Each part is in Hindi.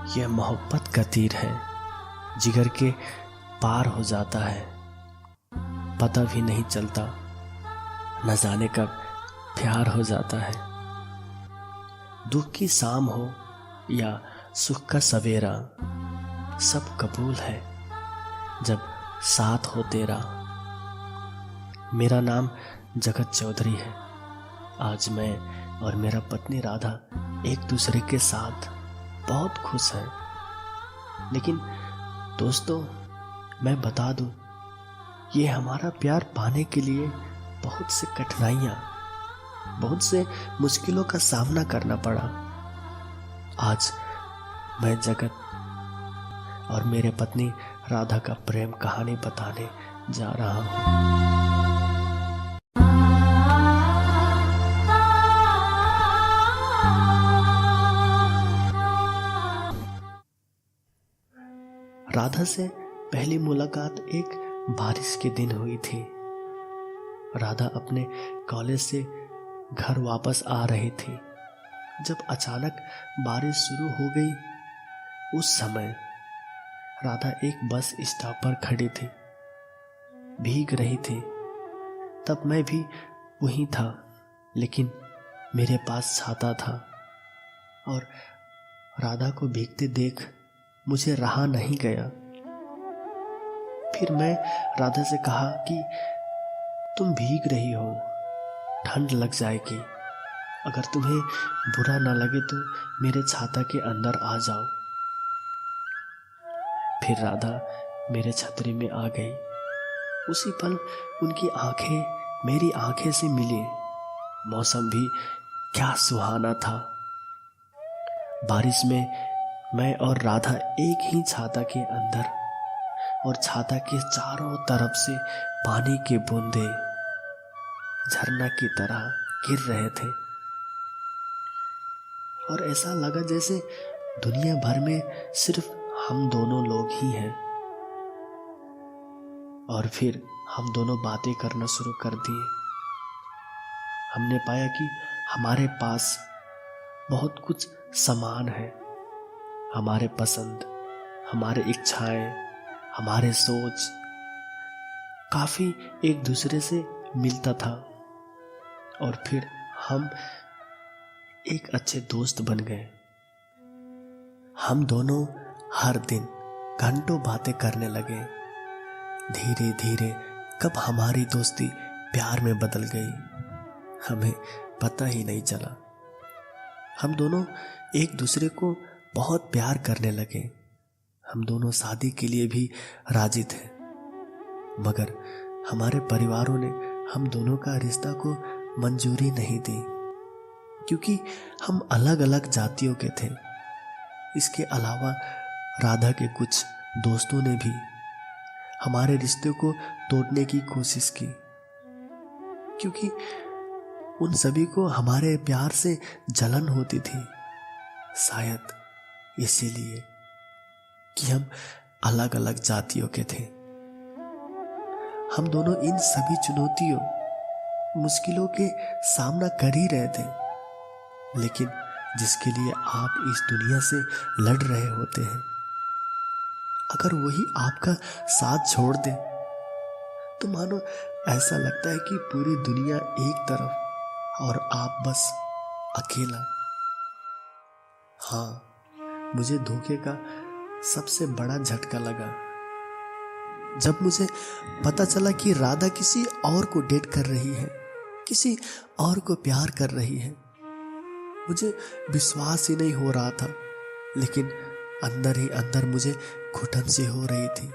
यह मोहब्बत का तीर है, जिगर के पार हो जाता है। पता भी नहीं चलता, न जाने कब प्यार हो जाता है। दुख की शाम हो या सुख का सवेरा, सब कबूल है जब साथ हो तेरा। मेरा नाम जगत चौधरी है। आज मैं और मेरा पत्नी राधा एक दूसरे के साथ बहुत खुश हैं। लेकिन दोस्तों, मैं बता दूं, ये हमारा प्यार पाने के लिए बहुत से कठिनाइयाँ, बहुत से मुश्किलों का सामना करना पड़ा। आज मैं जगत और मेरे पत्नी राधा का प्रेम कहानी बताने जा रहा हूँ। राधा से पहली मुलाकात एक बारिश के दिन हुई थी। राधा अपने कॉलेज से घर वापस आ रही थी जब अचानक बारिश शुरू हो गई। उस समय राधा एक बस स्टॉप पर खड़ी थी, भीग रही थी। तब मैं भी वहीं था, लेकिन मेरे पास छाता था और राधा को भीगते देख मुझे रहा नहीं गया। फिर मैं राधा से कहा कि तुम भीग रही हो, ठंड लग जाएगी। अगर तुम्हें बुरा ना लगे तो मेरे छाता के अंदर आ जाओ। फिर राधा मेरे छतरी में आ गई। उसी पल उनकी आंखें मेरी आंखें से मिली। मौसम भी क्या सुहाना था। बारिश में मैं और राधा एक ही छाता के अंदर, और छाता के चारों तरफ से पानी के बूंदे झरना की तरह गिर रहे थे। और ऐसा लगा जैसे दुनिया भर में सिर्फ हम दोनों लोग ही हैं। और फिर हम दोनों बातें करना शुरू कर दिए। हमने पाया कि हमारे पास बहुत कुछ समान है। हमारे पसंद, हमारे इच्छाएं, हमारे सोच काफी एक दूसरे से मिलता था। और फिर हम एक अच्छे दोस्त बन गए। हम दोनों हर दिन घंटों बातें करने लगे। धीरे धीरे कब हमारी दोस्ती प्यार में बदल गई, हमें पता ही नहीं चला। हम दोनों एक दूसरे को बहुत प्यार करने लगे। हम दोनों शादी के लिए भी राजी थे, मगर हमारे परिवारों ने हम दोनों का रिश्ता को मंजूरी नहीं दी, क्योंकि हम अलग अलग जातियों के थे। इसके अलावा राधा के कुछ दोस्तों ने भी हमारे रिश्ते को तोड़ने की कोशिश की, क्योंकि उन सभी को हमारे प्यार से जलन होती थी। शायद इसीलिए कि हम अलग अलग जातियों के थे। हम दोनों इन सभी चुनौतियों, मुश्किलों के सामना कर ही रहे थे, लेकिन जिसके लिए आप इस दुनिया से लड़ रहे होते हैं, अगर वही आपका साथ छोड़ दे तो मानो ऐसा लगता है कि पूरी दुनिया एक तरफ और आप बस अकेला। हाँ, मुझे धोखे का सबसे बड़ा झटका लगा जब मुझे पता चला कि राधा किसी और को डेट कर रही है, किसी और को प्यार कर रही है। मुझे विश्वास ही नहीं हो रहा था, लेकिन अंदर ही अंदर मुझे घुटन सी हो रही थी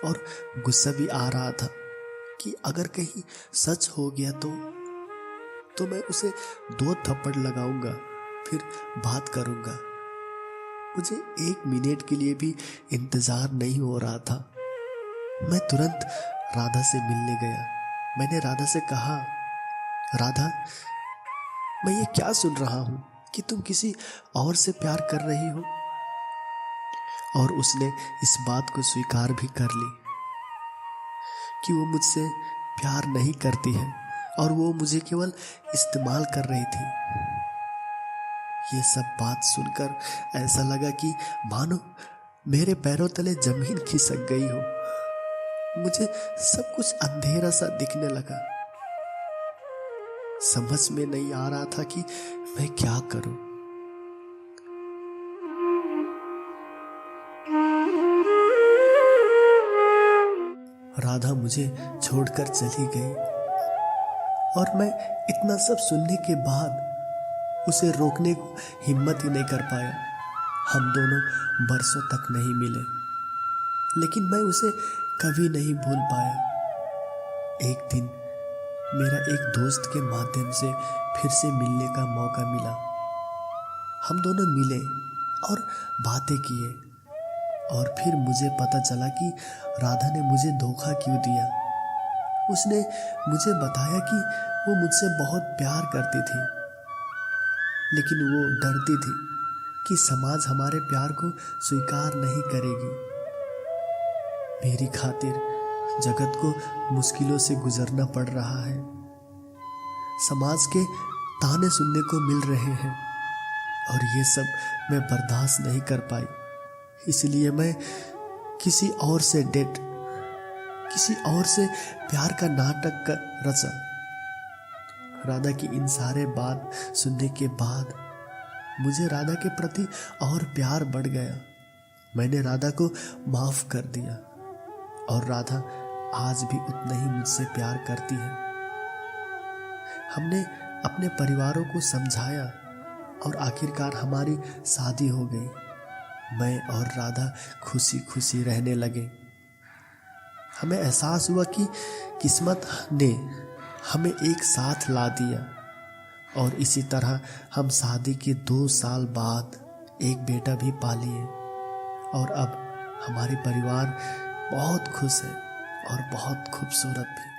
और गुस्सा भी आ रहा था कि अगर कहीं सच हो गया तो मैं उसे 2 थप्पड़ लगाऊंगा, फिर बात करूंगा। मुझे 1 मिनट के लिए भी इंतजार नहीं हो रहा था। मैं तुरंत राधा से मिलने गया। मैंने राधा से कहा, राधा, मैं ये क्या सुन रहा हूं कि तुम किसी और से प्यार कर रही हो। और उसने इस बात को स्वीकार भी कर ली कि वो मुझसे प्यार नहीं करती है और वो मुझे केवल इस्तेमाल कर रही थी। ये सब बात सुनकर ऐसा लगा कि मानो मेरे पैरों तले जमीन खिसक गई हो। मुझे सब कुछ अंधेरा सा दिखने लगा। समझ में नहीं आ रहा था कि मैं क्या करूं। राधा मुझे छोड़कर चली गई और मैं इतना सब सुनने के बाद उसे रोकने को हिम्मत ही नहीं कर पाया। हम दोनों बरसों तक नहीं मिले, लेकिन मैं उसे कभी नहीं भूल पाया। एक दिन मेरा एक दोस्त के माध्यम से फिर से मिलने का मौका मिला। हम दोनों मिले और बातें किए और फिर मुझे पता चला कि राधा ने मुझे धोखा क्यों दिया। उसने मुझे बताया कि वो मुझसे बहुत प्यार करती थी, लेकिन वो डरती थी कि समाज हमारे प्यार को स्वीकार नहीं करेगी। मेरी खातिर जगत को मुश्किलों से गुजरना पड़ रहा है। समाज के ताने सुनने को मिल रहे हैं और ये सब मैं बर्दाश्त नहीं कर पाई। इसलिए मैं किसी और से प्यार का नाटक कर रचा। राधा की इन सारे बात सुनने के बाद मुझे राधा के प्रति और प्यार बढ़ गया। मैंने राधा को माफ कर दिया और राधा आज भी उतना ही मुझसे प्यार करती है। हमने अपने परिवारों को समझाया और आखिरकार हमारी शादी हो गई। मैं और राधा खुशी खुशी रहने लगे। हमें एहसास हुआ कि किस्मत ने हमें एक साथ ला दिया और इसी तरह हम शादी के 2 साल बाद एक बेटा भी पालिए और अब हमारे परिवार बहुत खुश है और बहुत खूबसूरत भी।